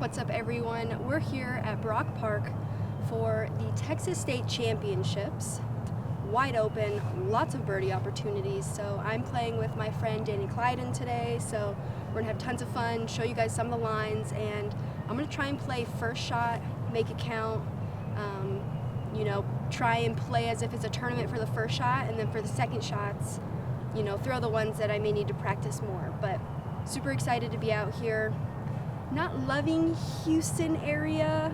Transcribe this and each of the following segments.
What's up, everyone? We're here at Brock Park for the Texas State Championships. Wide open, lots of birdie opportunities. So I'm playing with my friend Dani Kleidon today. So we're gonna have tons of fun, show you guys some of the lines, and I'm gonna try and play first shot, make it count. Try and play as if it's a tournament for the first shot, and then for the second shots, throw the ones that I may need to practice more. But super excited to be out here. Not loving Houston area.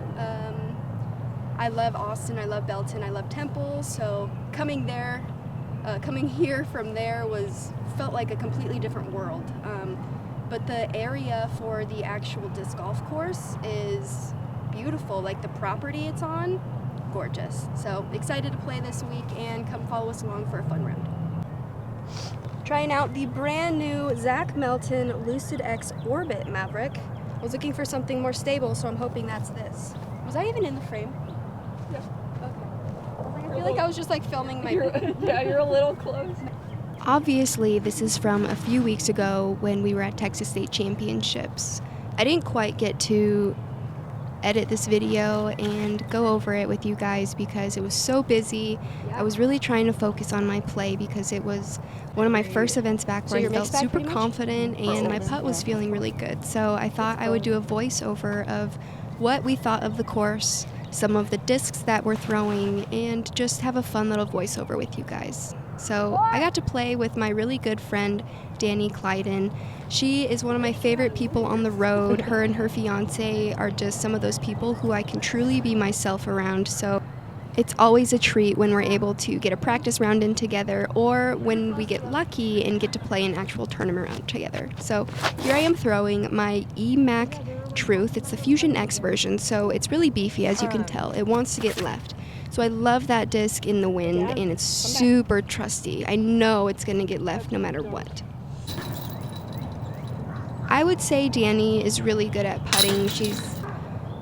I love Austin, I love Belton, I love Temple, so coming here from there felt like a completely different world. But the area for the actual disc golf course is beautiful. Like the property it's on, gorgeous. So excited to play this week, and come follow us along for a fun round. Trying out the brand new Zach Melton Lucid X Orbit Maverick. I was looking for something more stable, so I'm hoping that's this. Was I even in the frame? Yeah. Okay. I feel like I was just like filming my... Yeah, you're a little close. Obviously, this is from a few weeks ago when we were at Texas State Championships. I didn't quite get to edit this video and go over it with you guys because it was so busy. I was really trying to focus on my play because it was one of my first events back where I felt super confident and my putt was feeling really good. So I thought I would do a voiceover of what we thought of the course, some of the discs that we're throwing, and just have a fun little voiceover with you guys. So I got to play with my really good friend Dani Kleidon. She is one of my favorite people on the road. Her and her fiance are just some of those people who I can truly be myself around. So it's always a treat when we're able to get a practice round in together, or when we get lucky and get to play an actual tournament round together. So here I am throwing my EMAC Truth. It's the Fusion X version, so it's really beefy, as you can tell. It wants to get left. So I love that disc in the wind, and it's super trusty. I know it's going to get left no matter what. I would say Dani is really good at putting. She's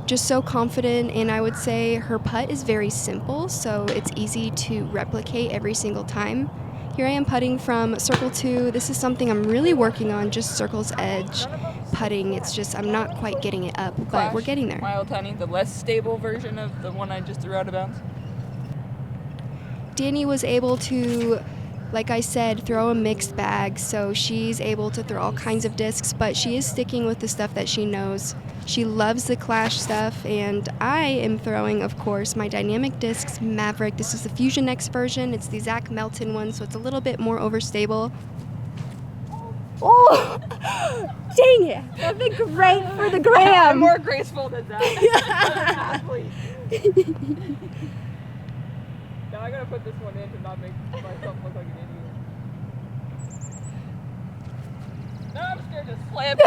just so confident, and I would say her putt is very simple, so it's easy to replicate every single time. Here I am putting from Circle 2. This is something I'm really working on, just Circle's edge putting. It's just I'm not quite getting it up, but we're getting there. Wild Honey, the less stable version of the one I just threw out of bounds. Dani was able to, like I said, throw a mixed bag, so she's able to throw all kinds of discs, but she is sticking with the stuff that she knows. She loves the Clash stuff, and I am throwing, of course, my Dynamic Discs Maverick. This is the Fusion X version. It's the Zach Melton one, so it's a little bit more overstable. Oh, dang it! That'd be great for the gram. I'm more graceful than that. Now I gotta put this one in to not make myself look like an idiot. No, I'm scared to slip.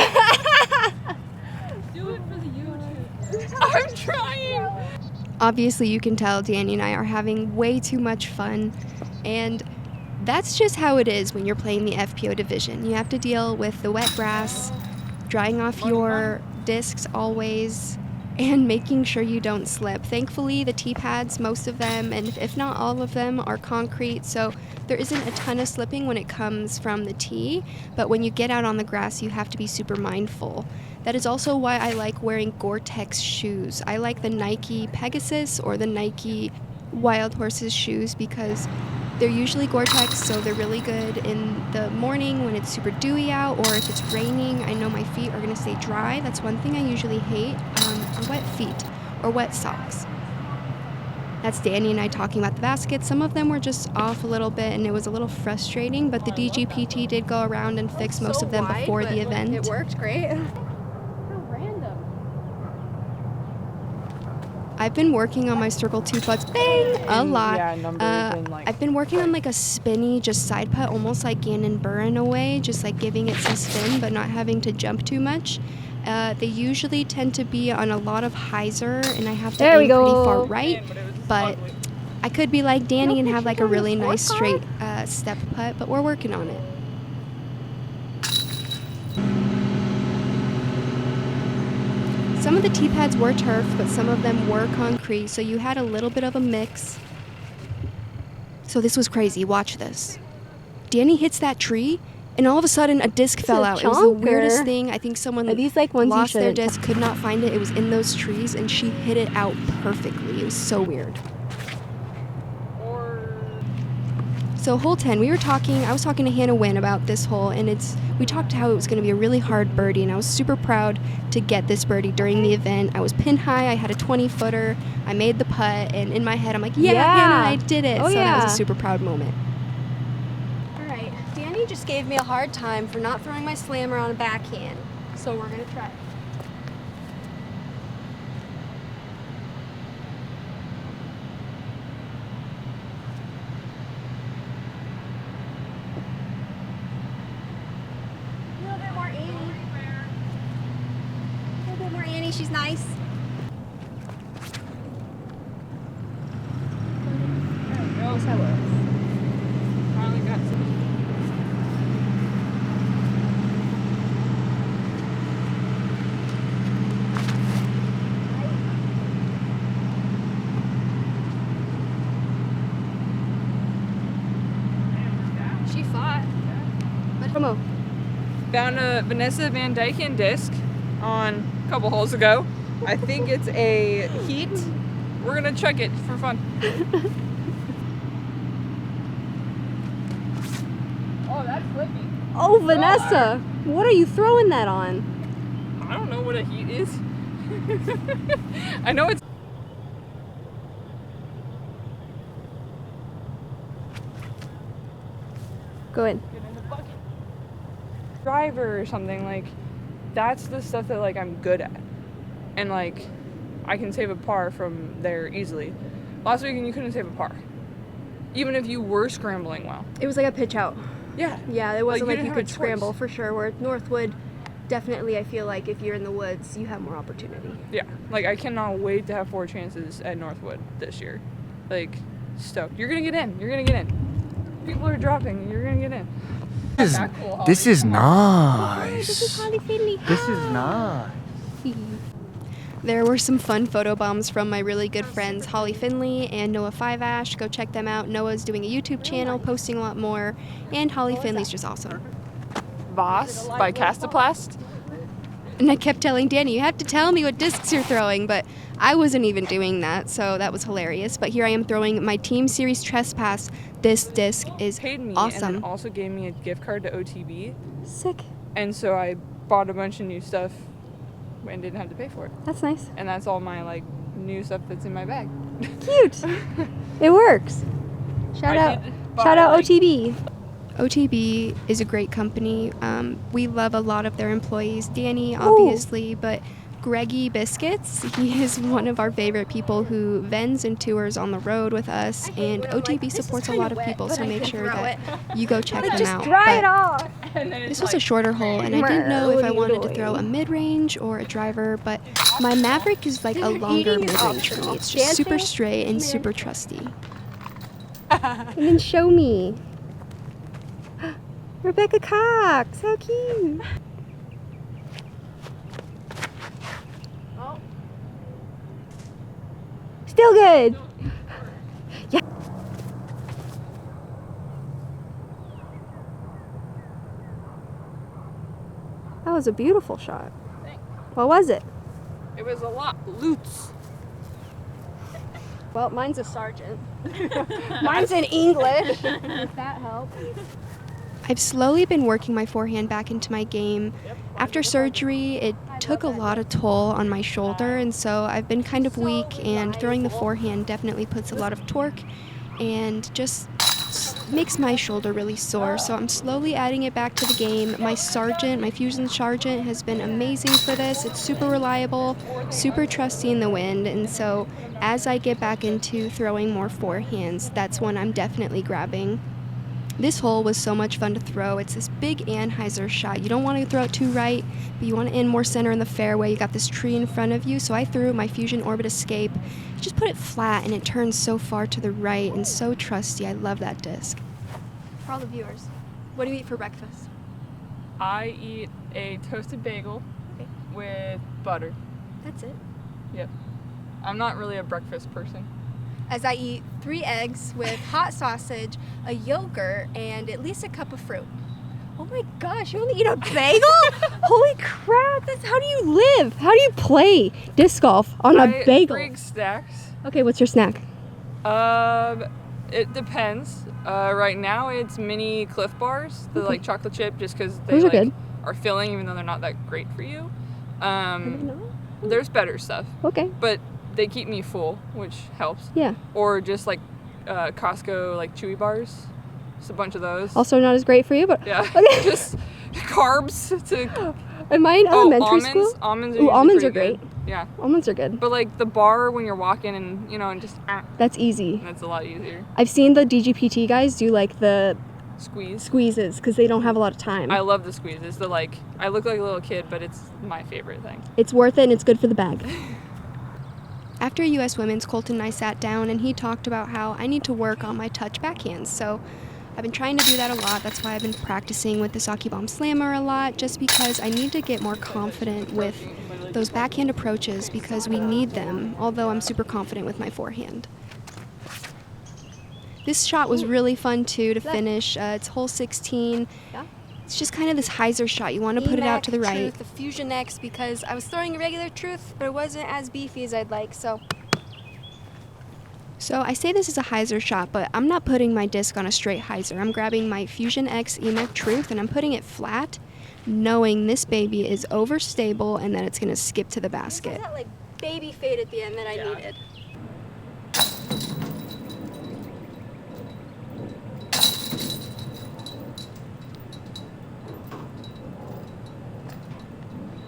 Do it for the YouTube. I'm trying. Obviously, you can tell Dani and I are having way too much fun, and that's just how it is when you're playing the FPO division. You have to deal with the wet grass, drying off your discs always, and making sure you don't slip. Thankfully, the tee pads, most of them, and if not all of them, are concrete, so there isn't a ton of slipping when it comes from the tee, but when you get out on the grass, you have to be super mindful. That is also why I like wearing Gore-Tex shoes. I like the Nike Pegasus or the Nike Wild Horses shoes because they're usually Gore-Tex, so they're really good in the morning when it's super dewy out, or if it's raining. I know my feet are going to stay dry. That's one thing I usually hate, are wet feet or wet socks. That's Dani and I talking about the baskets. Some of them were just off a little bit, and it was a little frustrating, but the DGPT did go around and fix most of them before the event. It worked great. I've been working on my Circle 2 putts a lot. Yeah, I've been working on like a spinny, just side putt, almost like Gannon Burr in a way, just like giving it some spin but not having to jump too much. They usually tend to be on a lot of hyzer, and I have to aim pretty far right, but I could be like Dani and have like a really nice straight step putt, but we're working on it. Some of the tee pads were turf, but some of them were concrete, so you had a little bit of a mix. So this was crazy. Watch this. Dani hits that tree, And all of a sudden, a disc fell out. It was the chonker. weirdest thing. I think someone Are these like ones you lost their shouldn't disc, could not find it. It was in those trees, and she hit it out perfectly. It was so weird. So hole 10, I was talking to Hannah Wynn about this hole, and we talked how it was going to be a really hard birdie, and I was super proud to get this birdie during the event. I was pin high, I had a 20-footer, I made the putt, and in my head I'm like, yeah. Hannah, I did it. Oh, so yeah. that was a super proud moment. All right, Dani just gave me a hard time for not throwing my slammer on a backhand, so we're gonna try. A little bit more Annie. A little bit more Annie. She's nice. Yes, I was. Finally got some. She fought. But come on. Found a Vanessa Van Dyken disc on a couple holes ago. I think it's a heat. We're gonna check it for fun. Oh, that's flippy. Oh, Vanessa, what are you throwing that on? I don't know what a heat is. I know it's. Go ahead. Get in the bucket. Driver or something, like that's the stuff that like I'm good at, and like I can save a par from there easily. Last weekend you couldn't save a par, even if you were scrambling well. It was like a pitch out. Yeah. Yeah, it wasn't Like, like you you didn't have a could scramble choice. for sure. Where at Northwood, definitely I feel like if you're in the woods, you have more opportunity. Yeah, like I cannot wait to have 4 chances at Northwood this year. Like, stoked. You're gonna get in. You're gonna get in. People are dropping. You're gonna get in. This is This is nice. Holly Finley. This is nice. There were some fun photo bombs from my really good friends Holly Finley and Noah Five Ash. Go check them out. Noah's doing a YouTube channel, posting a lot more, and Holly Finley's just awesome. Voss by Castaplast. And I kept telling Dani, you have to tell me what discs you're throwing, but I wasn't even doing that, so that was hilarious. But here I am throwing my Team Series Trespass. This disc is Paid me and awesome. then also gave me a gift card to OTB, Sick. and so I bought a bunch of new stuff and didn't have to pay for it. That's nice. And that's all my like new stuff that's in my bag. Cute. It works. Shout I out. did buy, Shout out like- OTB. OTB is a great company. We love a lot of their employees. Dani, obviously, but Greggy Biscuits, he is one of our favorite people who vends and tours on the road with us, and OTB supports a lot of people, so make sure that you go check them out. Dry it But off. And then this it's was a like, shorter hole, and I didn't know What if are I you wanted to doing? throw a mid-range or a driver, but my Maverick is like a longer Eating is mid-range for me. optional. It's just super Dancing? straight and Come here. super trusty. And then show me. Rebecca Cox. How cute. Still good. Yeah. That was a beautiful shot. Thanks. What was it? It was a lot. Lutz. Well, mine's a sergeant. Mine's in English. If that helps. I've slowly been working my forehand back into my game. After surgery, it took a lot of toll on my shoulder, and so I've been kind of weak, and throwing the forehand definitely puts a lot of torque and just makes my shoulder really sore. So I'm slowly adding it back to the game. My Fusion Sergeant has been amazing for this. It's super reliable, super trusty in the wind, and so as I get back into throwing more forehands, that's when I'm definitely grabbing. This hole was so much fun to throw. It's this big Anheuser shot. You don't want to throw it too right, but you want to end more center in the fairway. You got this tree in front of you, so I threw my Fusion Orbit Escape. Just put it flat, and it turns so far to the right and so trusty. I love that disc. For all the viewers, what do you eat for breakfast? I eat a toasted bagel with butter. That's it. Yep. I'm not really a breakfast person. As I eat 3 eggs with hot sausage, a yogurt, and at least a cup of fruit. Oh my gosh, you only eat a bagel? Holy crap, how do you live? How do you play disc golf on a bagel? Bring snacks. Okay, what's your snack? It depends. Right now it's mini Cliff Bars, the like chocolate chip, just because they Those are like good. are filling, even though they're not that great for you. No? There's better stuff, Okay. but they keep me full, which helps. Yeah. Or just like Costco like chewy bars, just a bunch of those. Also not as great for you, but Yeah. okay. Just carbs to. Am I in elementary almonds. school? Almonds are Ooh, usually almonds are pretty great. good. Yeah. Almonds are good. But like the bar when you're walking and and just That's easy. that's a lot easier. I've seen the DGPT guys do like the Squeeze. squeezes because they don't have a lot of time. I love the squeezes. The like I look like a little kid, but it's my favorite thing. It's worth it and it's good for the bag. After US Women's, Colton and I sat down and he talked about how I need to work on my touch backhands. So I've been trying to do that a lot. That's why I've been practicing with the Saki Bomb Slammer a lot, just because I need to get more confident with those backhand approaches because we need them, although I'm super confident with my forehand. This shot was really fun too to finish. It's hole 16. Yeah. It's just kind of this hyzer shot. You want to put it out to the right. Truth, the Fusion X, because I was throwing a regular Truth, but it wasn't as beefy as I'd like, so. So I say this is a hyzer shot, but I'm not putting my disc on a straight hyzer. I'm grabbing my Fusion X EMAC Truth and I'm putting it flat, knowing this baby is overstable and that it's going to skip to the This basket. is that like baby fade at the end that I needed.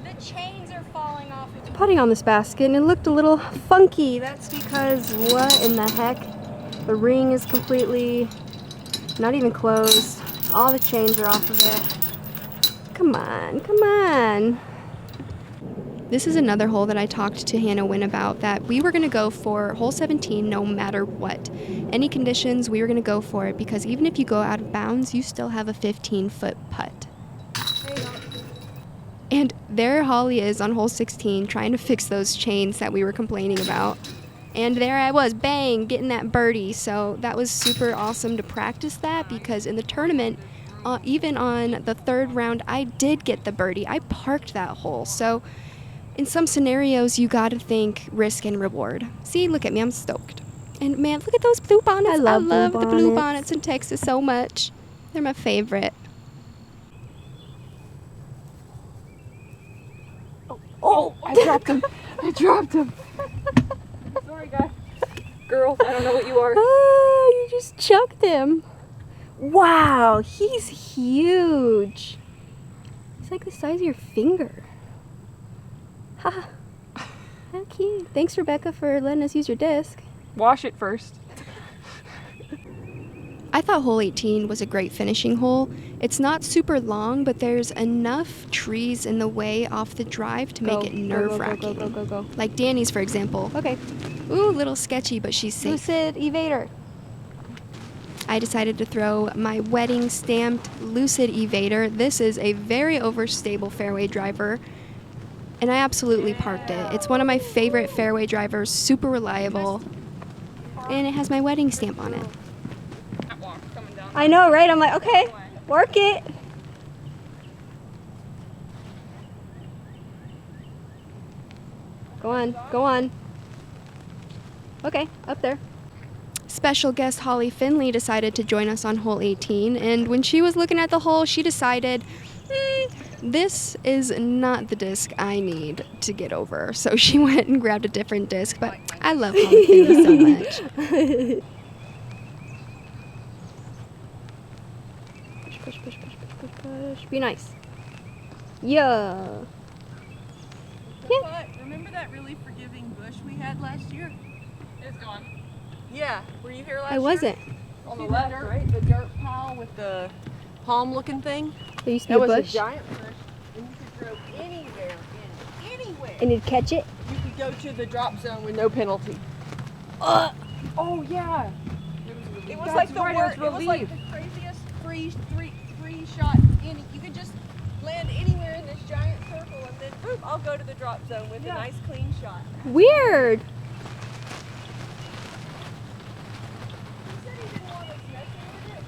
The chains are falling off. Putting on this basket and it looked a little funky. That's because what in the heck? The ring is completely not even closed. All the chains are off of it. Come on, come on. This is another hole that I talked to Hannah Wynn about, that we were going to go for hole 17 no matter what. Any conditions, we were going to go for it because even if you go out of bounds, you still have a 15-foot putt. There you go. And there Holly is on hole 16 trying to fix those chains that we were complaining about. And there I was, bang, getting that birdie. So that was super awesome to practice that because in the tournament, even on the third round, I did get the birdie. I parked that hole. So in some scenarios, you got to think risk and reward. See, look at me, I'm stoked. And man, look at those blue bonnets. I love the blue blue bonnets. bonnets in Texas so much. They're my favorite. Oh, I dropped him. I dropped him. Sorry, guys. Girl, I don't know what you are. Oh, you just chucked him. Wow, he's huge. He's like the size of your finger. Ha. How cute. Thanks, Rebecca, for letting us use your disc. Wash it first. I thought hole 18 was a great finishing hole. It's not super long, but there's enough trees in the way off the drive to make it nerve-wracking. Go. Like Dani's, for example. Okay. Ooh, a little sketchy, but she's safe. Lucid Evader. I decided to throw my wedding stamped Lucid Evader. This is a very overstable fairway driver, and I absolutely parked it. It's one of my favorite fairway drivers, super reliable, and it has my wedding stamp on it. I know, right? I'm like, okay, work it. Go on, go on. Okay, up there. Special guest Holly Finley decided to join us on hole 18, and when she was looking at the hole, she decided, this is not the disc I need to get over. So she went and grabbed a different disc, but I love Holly Finley so much. Push. Be nice. Yeah. What? Remember that really forgiving bush we had last year? It's gone. Yeah. Were you here last I year? wasn't. On the See left, dirt, right? The dirt pile with the palm-looking thing. There used to be That a was bush. a giant bush, and you could throw anywhere, anywhere. And you'd catch it. You could go to the drop zone with no penalty. Oh, yeah. It was That's like the right, word. it was It was like relief. the craziest free shot. You could just land anywhere in this giant circle, and then boom, I'll go to the drop zone with a nice clean shot. Weird. He said he didn't want us messing with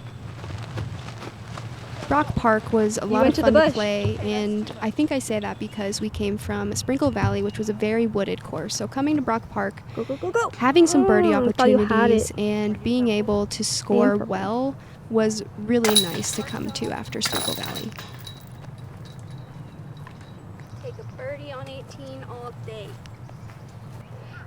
it. Brock Park was a lot went of to the fun to bush. play, and I think I say that because we came from Sprinkle Valley, which was a very wooded course. So coming to Brock Park, Go, go, go, go. having some birdie I thought you had opportunities it. and being able to score purple. well was really nice to come to after Sprinkle Valley. Take a birdie on 18 all day.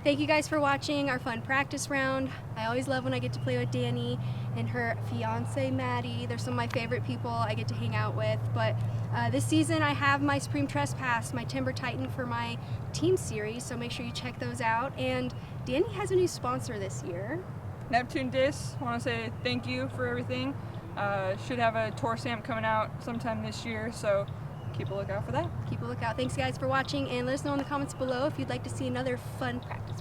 Thank you guys for watching our fun practice round. I always love when I get to play with Dani and her fiance Maddie. They're some of my favorite people I get to hang out with. But this season I have my Supreme Trespass, my Timber Titan for my team series, so make sure you check those out. And Dani has a new sponsor this year. Neptune Disc, I want to say thank you for everything. Should have a tour stamp coming out sometime this year, so keep a lookout for that. Keep a lookout. Thanks guys for watching, and let us know in the comments below if you'd like to see another fun practice.